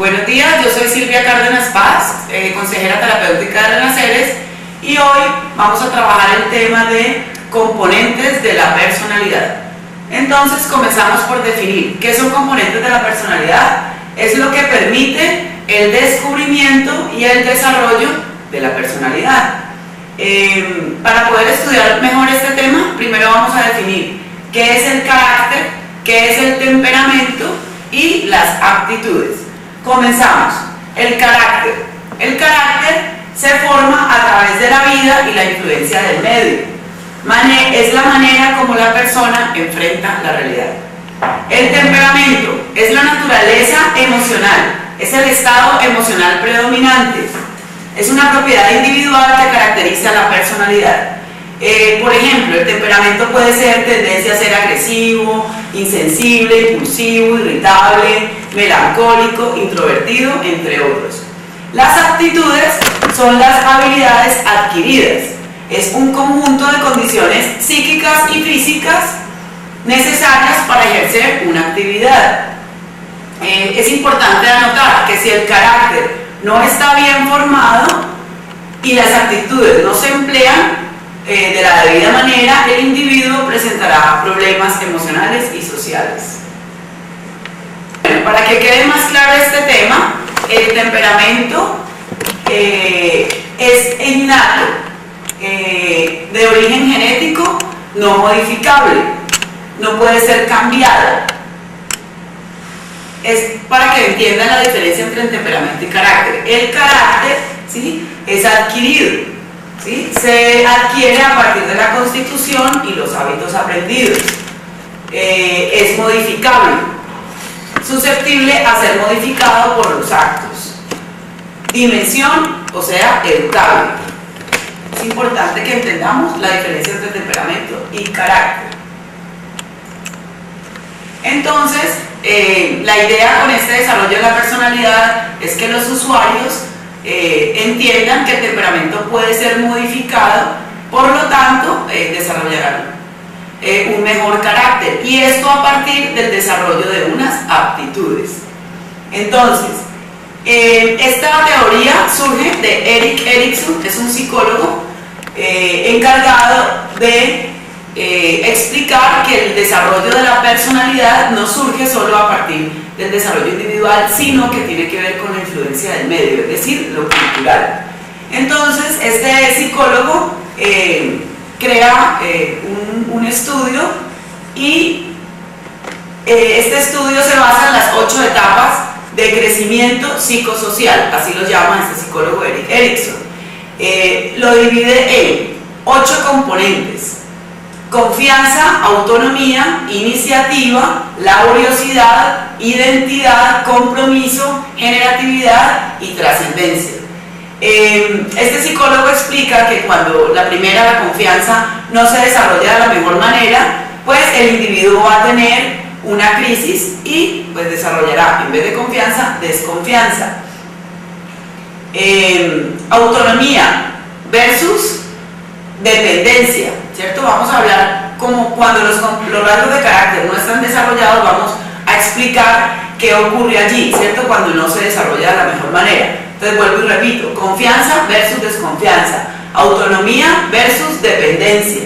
Buenos días, yo soy Silvia Cárdenas Paz, consejera terapéutica de Renaceres, y hoy vamos a trabajar el tema de componentes de la personalidad. Entonces comenzamos por definir qué son componentes de la personalidad. Es lo que permite el descubrimiento y el desarrollo de la personalidad. Para poder estudiar mejor este tema, primero vamos a definir qué es el carácter, qué es el temperamento y las aptitudes. Comenzamos. El carácter. El carácter se forma a través de la vida y la influencia del medio. Es la manera como la persona enfrenta la realidad. El temperamento es la naturaleza emocional, es el estado emocional predominante. Es una propiedad individual que caracteriza la personalidad. Por ejemplo, el temperamento puede ser tendencia a ser agresivo, insensible, impulsivo, irritable, melancólico, introvertido, entre otros. Las aptitudes son las habilidades adquiridas. Es un conjunto de condiciones psíquicas y físicas necesarias para ejercer una actividad. Es importante anotar que si el carácter no está bien formado y las aptitudes no se emplean de la debida manera, el individuo presentará problemas emocionales y sociales. Bueno, para que quede más claro este tema, el temperamento es innato, de origen genético, no modificable, no puede ser cambiado. Es para que entiendan la diferencia entre el temperamento y carácter. El carácter, ¿sí?, es adquirido, ¿sí? Se adquiere a partir de la constitución y los hábitos aprendidos. Es modificable, susceptible a ser modificado por los actos. Dimensión, o sea, educable. Es importante que entendamos la diferencia entre temperamento y carácter. Entonces, la idea con este desarrollo de la personalidad es que los usuarios entiendan que el temperamento puede ser modificado, por lo tanto, desarrollarán un mejor carácter, y esto a partir del desarrollo de unas aptitudes. Entonces, esta teoría surge de Erik Erikson, que es un psicólogo encargado de explicar que el desarrollo de la personalidad no surge solo a partir del desarrollo individual, sino que tiene que ver con la influencia del medio, es decir, lo cultural. Entonces, este psicólogo crea un estudio, y este estudio se basa en las 8 etapas de crecimiento psicosocial, así lo llama este psicólogo Erik Erikson. Lo divide en 8 componentes: confianza, autonomía, iniciativa, laboriosidad, identidad, compromiso, generatividad y trascendencia. Este psicólogo explica que cuando la confianza no se desarrolla de la mejor manera, pues el individuo va a tener una crisis y pues desarrollará, en vez de confianza, desconfianza. Autonomía versus dependencia, ¿cierto? Vamos a hablar como cuando los rasgos de carácter no están desarrollados, vamos a explicar qué ocurre allí, ¿cierto? Cuando no se desarrolla de la mejor manera. Entonces vuelvo y repito: confianza versus desconfianza, autonomía versus dependencia,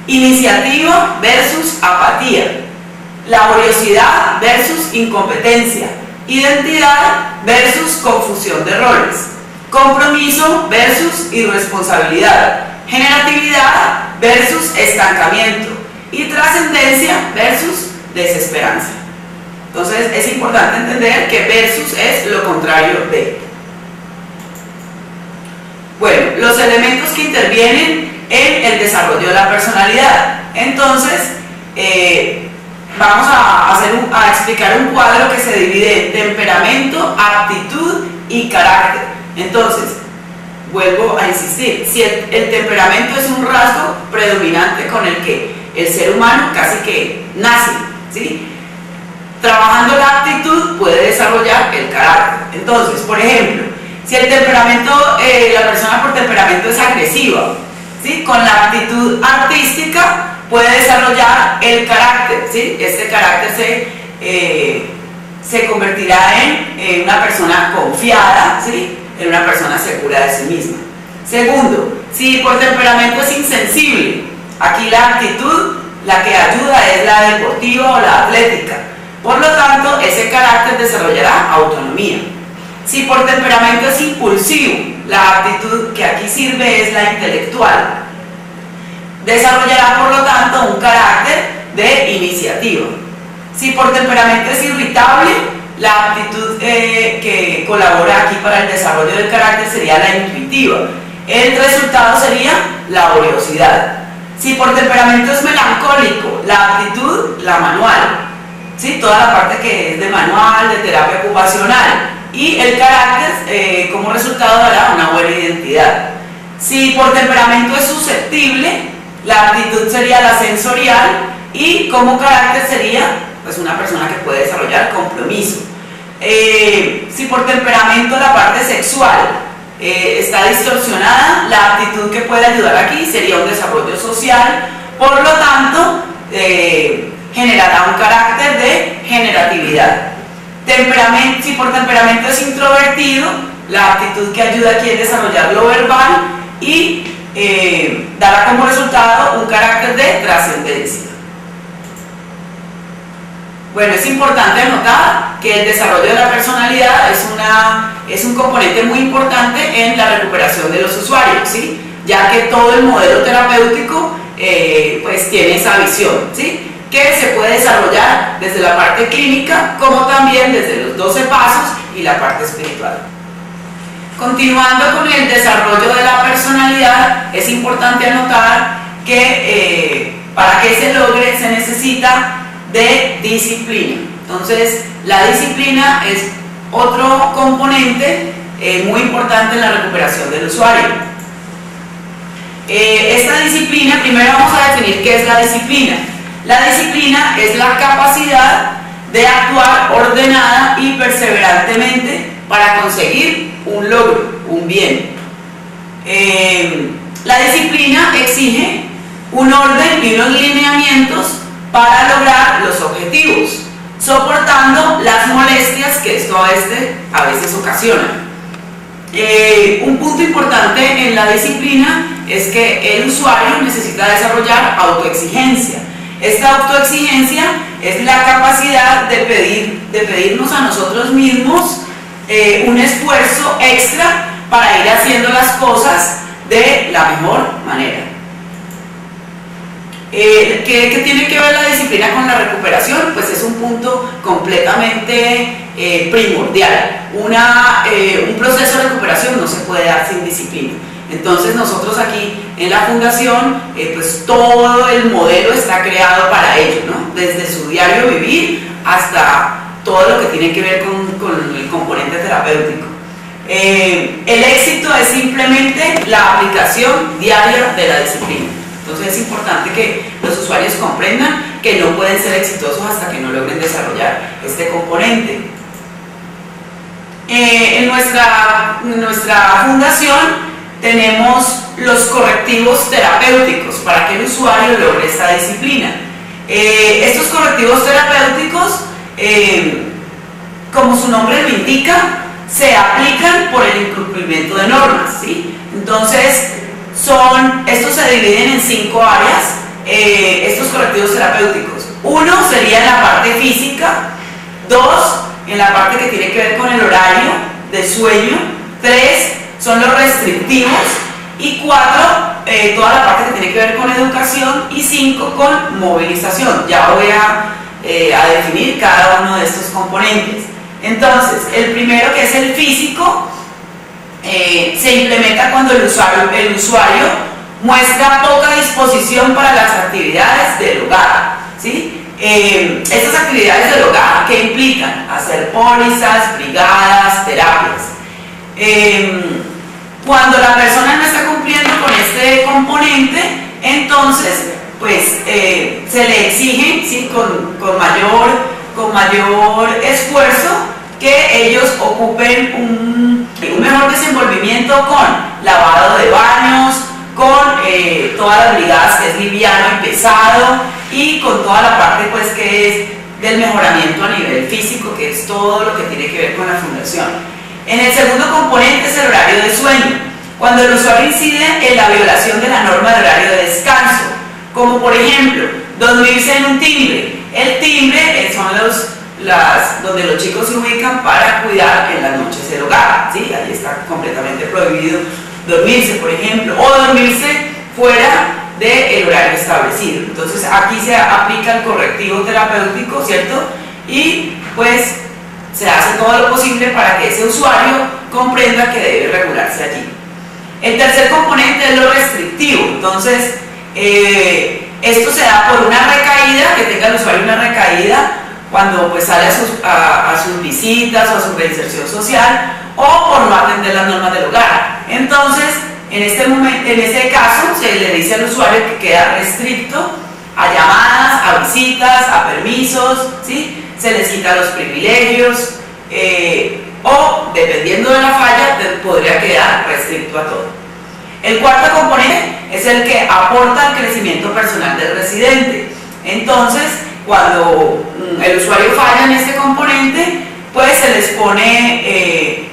iniciativa versus apatía, laboriosidad versus incompetencia, identidad versus confusión de roles, compromiso versus irresponsabilidad, generatividad versus estancamiento y trascendencia versus desesperanza. Entonces es importante entender que versus es lo contrario de. Bueno, los elementos que intervienen en el desarrollo de la personalidad. Entonces, vamos a explicar un cuadro que se divide en temperamento, aptitud y carácter. Entonces, vuelvo a insistir, si el temperamento es un rasgo predominante con el que el ser humano casi que nace, ¿sí? Trabajando la aptitud puede desarrollar el carácter. Entonces, por ejemplo, si el temperamento, la persona por temperamento es agresiva, ¿sí?, con la aptitud artística puede desarrollar el carácter, ¿sí? Este carácter se convertirá en una persona confiada, ¿sí? En una persona segura de sí misma. Segundo, si por temperamento es insensible, aquí la actitud, la que ayuda es la deportiva o la atlética. Por lo tanto, ese carácter desarrollará autonomía. Si por temperamento es impulsivo, la actitud que aquí sirve es la intelectual. Desarrollará, por lo tanto, un carácter de iniciativa. Si por temperamento es irritable, la actitud que colabora aquí para el desarrollo del carácter sería la intuitiva. El resultado sería la laboriosidad. Si por temperamento es melancólico, la actitud, la manual. ¿Sí? Toda la parte que es de manual, de terapia ocupacional. Y el carácter, como resultado, dará una buena identidad. Si por temperamento es susceptible, la actitud sería la sensorial y como carácter sería pues una persona que puede desarrollar compromiso. Si por temperamento la parte sexual está distorsionada, la actitud que puede ayudar aquí sería un desarrollo social, por lo tanto generará un carácter de generatividad. Si por temperamento es introvertido, la actitud que ayuda aquí es desarrollar lo verbal y dará como resultado un carácter de trascendencia. Bueno, es importante anotar que el desarrollo de la personalidad es un componente muy importante en la recuperación de los usuarios, ¿sí? Ya que todo el modelo terapéutico pues tiene esa visión, ¿sí? Que se puede desarrollar desde la parte clínica como también desde los 12 pasos y la parte espiritual. Continuando con el desarrollo de la personalidad, es importante anotar que para que se logre se necesita de disciplina. Entonces, la disciplina es otro componente muy importante en la recuperación del usuario. Esta disciplina, primero vamos a definir qué es la disciplina. La disciplina es la capacidad de actuar ordenada y perseverantemente para conseguir un logro, un bien. La disciplina exige un orden y unos lineamientos para lograr los objetivos, soportando las molestias que esto a veces ocasiona. Un punto importante en la disciplina es que el usuario necesita desarrollar autoexigencia. Esta autoexigencia es la capacidad de pedirnos a nosotros mismos un esfuerzo extra para ir haciendo las cosas de la mejor manera. ¿Qué tiene que ver la disciplina con la recuperación? Pues es un punto completamente primordial. Un proceso de recuperación no se puede dar sin disciplina. Entonces nosotros aquí en la fundación, pues todo el modelo está creado para ello, ¿no? Desde su diario vivir hasta todo lo que tiene que ver con el componente terapéutico. El éxito es simplemente la aplicación diaria de la disciplina. Entonces es importante que los usuarios comprendan que no pueden ser exitosos hasta que no logren desarrollar este componente. En nuestra fundación tenemos los correctivos terapéuticos para que el usuario logre esta disciplina. Estos correctivos terapéuticos, como su nombre lo indica, se aplican por el incumplimiento de normas, ¿sí? Entonces, estos se dividen en 5 áreas, estos correctivos terapéuticos. 1 sería en la parte física, 2 en la parte que tiene que ver con el horario de sueño, 3 son los restrictivos y 4 toda la parte que tiene que ver con educación y 5 con movilización. Ya voy a definir cada uno de estos componentes. Entonces, el primero, que es el físico, se implementa cuando el usuario muestra poca disposición para las actividades del hogar, ¿sí? Estas actividades del hogar, ¿qué implican? Hacer pólizas, brigadas, terapias. Cuando la persona no está cumpliendo con este componente, entonces pues se le exige, ¿sí? con mayor esfuerzo que ellos ocupen un mejor desenvolvimiento con lavado de baños, con todas las brigadas que es liviano y pesado, y con toda la parte pues que es del mejoramiento a nivel físico, que es todo lo que tiene que ver con la fundación. En el segundo componente es el horario de sueño, cuando el usuario incide en la violación de la norma de horario de descanso, como por ejemplo, dormirse en un timbre. El timbre son donde los chicos se ubican para cuidar en las noches el hogar, ¿sí? Ahí está completamente prohibido dormirse, por ejemplo, o dormirse fuera del horario establecido. Entonces aquí se aplica el correctivo terapéutico, ¿cierto? Y pues se hace todo lo posible para que ese usuario comprenda que debe regularse allí. El tercer componente es lo restrictivo. Entonces esto se da por una recaída, que tenga el usuario una recaída cuando pues sale a sus visitas o a su reinserción social, o por no atender las normas del hogar. Entonces en este caso se le dice al usuario que queda restricto a llamadas, a visitas, a permisos, ¿sí? Se le cita los privilegios, o dependiendo de la falla podría quedar restricto a todo. El cuarto componente es el que aporta al crecimiento personal del residente. Entonces cuando el usuario falla en este componente, pues se les pone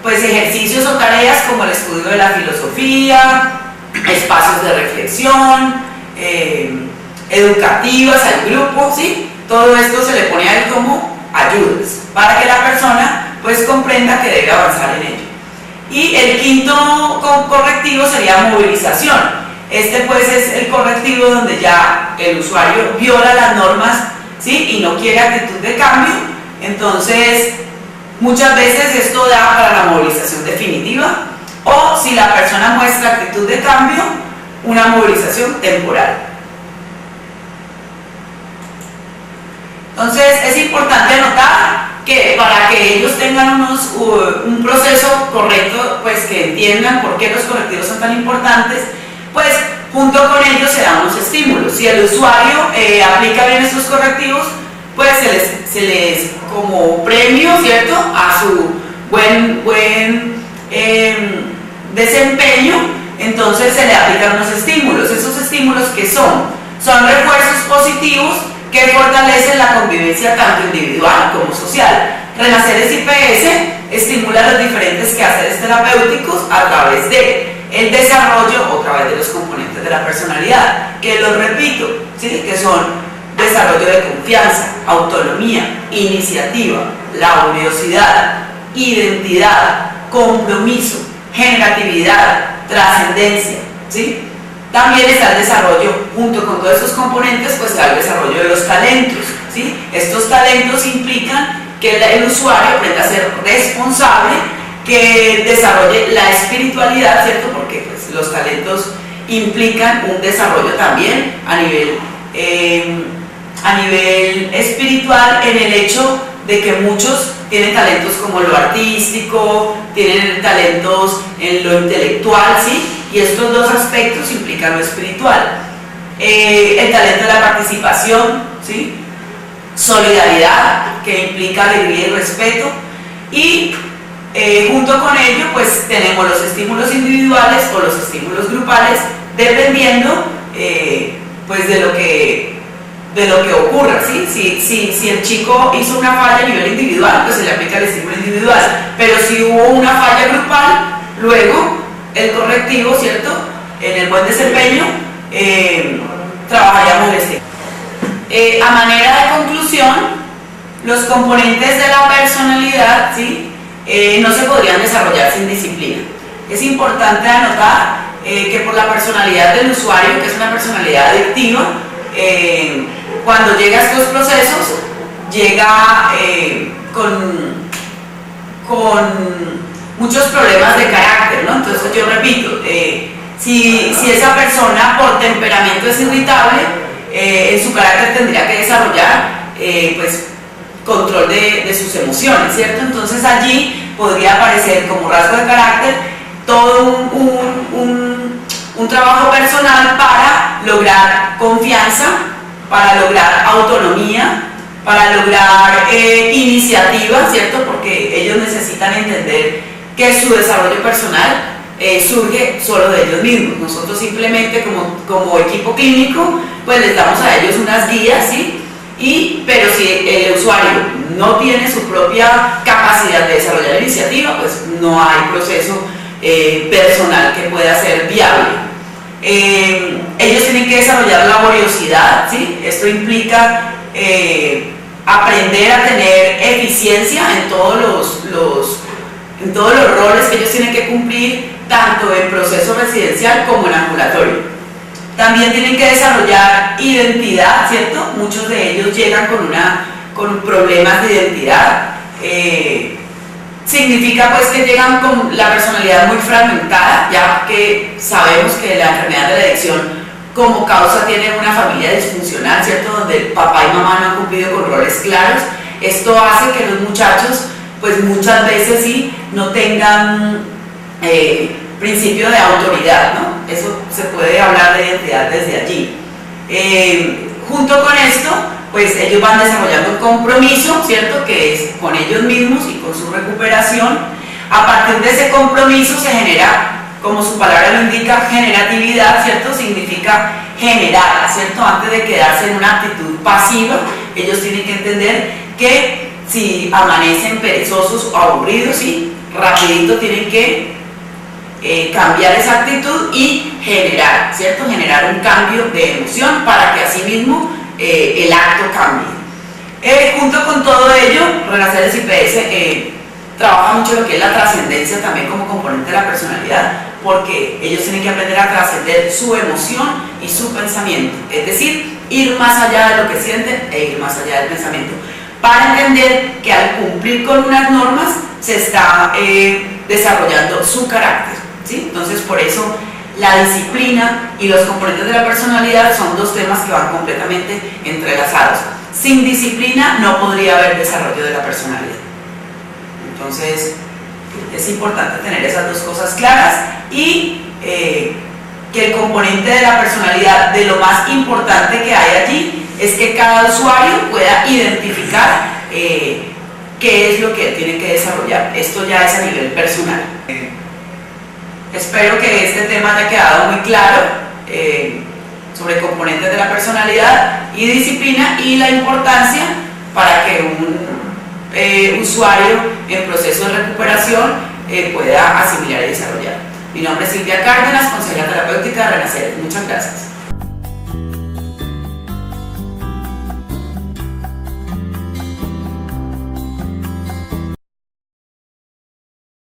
pues ejercicios o tareas como el estudio de la filosofía, espacios de reflexión, educativas al grupo, ¿sí? Todo esto se le pone a él como ayudas para que la persona pues comprenda que debe avanzar en ello. Y el quinto correctivo sería movilización. Este pues es el correctivo donde ya el usuario viola las normas, ¿sí? Y no quiere actitud de cambio. Entonces muchas veces esto da para la movilización definitiva, o si la persona muestra actitud de cambio, una movilización temporal. Entonces es importante anotar que para que ellos tengan un proceso correcto, pues que entiendan por qué los correctivos son tan importantes, pues junto con ellos se dan unos estímulos. Si el usuario aplica bien estos correctivos, pues se les como premio, ¿cierto?, a su buen desempeño, entonces se le aplican unos estímulos. Esos estímulos que son refuerzos positivos que fortalecen la convivencia tanto individual como social. Renacer IPS estimula los diferentes quehaceres terapéuticos a través de el desarrollo, a través de los componentes de la personalidad, que los repito, ¿sí?, que son desarrollo de confianza, autonomía, iniciativa, laboriosidad, identidad, compromiso, generatividad, trascendencia, ¿sí? También está el desarrollo, junto con todos esos componentes, pues está el desarrollo de los talentos, ¿sí? Estos talentos implican que el usuario aprenda a ser responsable, que desarrolle la espiritualidad, ¿cierto? Porque pues, los talentos implican un desarrollo también a nivel espiritual, en el hecho de que muchos tienen talentos como lo artístico, tienen talentos en lo intelectual, ¿sí? Y estos dos aspectos implican lo espiritual. El talento de la participación, ¿sí? Solidaridad, que implica alegría y respeto, y junto con ello pues tenemos los estímulos individuales o los estímulos grupales, dependiendo pues de lo que ocurra, ¿sí? Si el chico hizo una falla a nivel individual, pues se le aplica el estímulo individual, pero si hubo una falla grupal, luego el correctivo, ¿cierto?, en el buen desempeño, trabajaríamos el estímulo. A manera de conclusión, los componentes de la personalidad, ¿sí?, no se podrían desarrollar sin disciplina. Es importante anotar que por la personalidad del usuario, que es una personalidad adictiva, cuando llega a estos procesos, llega con muchos problemas de carácter, ¿no? Entonces yo repito, si esa persona por temperamento es irritable, en su carácter tendría que desarrollar pues control de sus emociones, ¿cierto? Entonces allí podría aparecer como rasgo de carácter todo un trabajo personal para lograr confianza, para lograr autonomía, para lograr iniciativa, ¿cierto? Porque ellos necesitan entender que su desarrollo personal surge solo de ellos mismos. Nosotros simplemente como equipo clínico pues les damos a ellos unas guías, ¿sí? Y ¿sí? Pero si el usuario no tiene su propia capacidad de desarrollar la iniciativa, pues no hay proceso personal que pueda ser viable. Ellos tienen que desarrollar laboriosidad, ¿sí? Esto implica aprender a tener eficiencia en todos los roles que ellos tienen que cumplir, tanto en proceso residencial como en ambulatorio. También tienen que desarrollar identidad, ¿cierto? Muchos de ellos llegan con problemas de identidad. Significa pues que llegan con la personalidad muy fragmentada, ya que sabemos que la enfermedad de la adicción como causa tiene una familia disfuncional, ¿cierto? Donde el papá y mamá no han cumplido con roles claros. Esto hace que los muchachos pues muchas veces sí no tengan principio de autoridad, ¿no? Eso se puede hablar de identidad desde allí. Junto con esto, pues ellos van desarrollando un compromiso, ¿cierto? Que es con ellos mismos y con su recuperación. A partir de ese compromiso se genera, como su palabra lo indica, generatividad, ¿cierto? Significa generar, ¿cierto? Antes de quedarse en una actitud pasiva, ellos tienen que entender que si amanecen perezosos o aburridos, ¿sí? Rapidito tienen que cambiar esa actitud y generar, ¿cierto? Generar un cambio de emoción para que así mismo el acto cambie. Junto con todo ello, Renaceres IPS trabaja mucho lo que es la trascendencia también como componente de la personalidad, porque ellos tienen que aprender a trascender su emoción y su pensamiento, es decir, ir más allá de lo que sienten e ir más allá del pensamiento, para entender que al cumplir con unas normas se está desarrollando su carácter, ¿sí? Entonces, por eso la disciplina y los componentes de la personalidad son dos temas que van completamente entrelazados. Sin disciplina no podría haber desarrollo de la personalidad. Entonces, es importante tener esas dos cosas claras y que el componente de la personalidad, de lo más importante que hay allí, es que cada usuario pueda identificar qué es lo que tiene que desarrollar. Esto ya es a nivel personal. Espero que este tema haya quedado muy claro sobre componentes de la personalidad y disciplina y la importancia para que un usuario en proceso de recuperación pueda asimilar y desarrollar. Mi nombre es Silvia Cárdenas, consejera terapéutica de Renacer. Muchas gracias.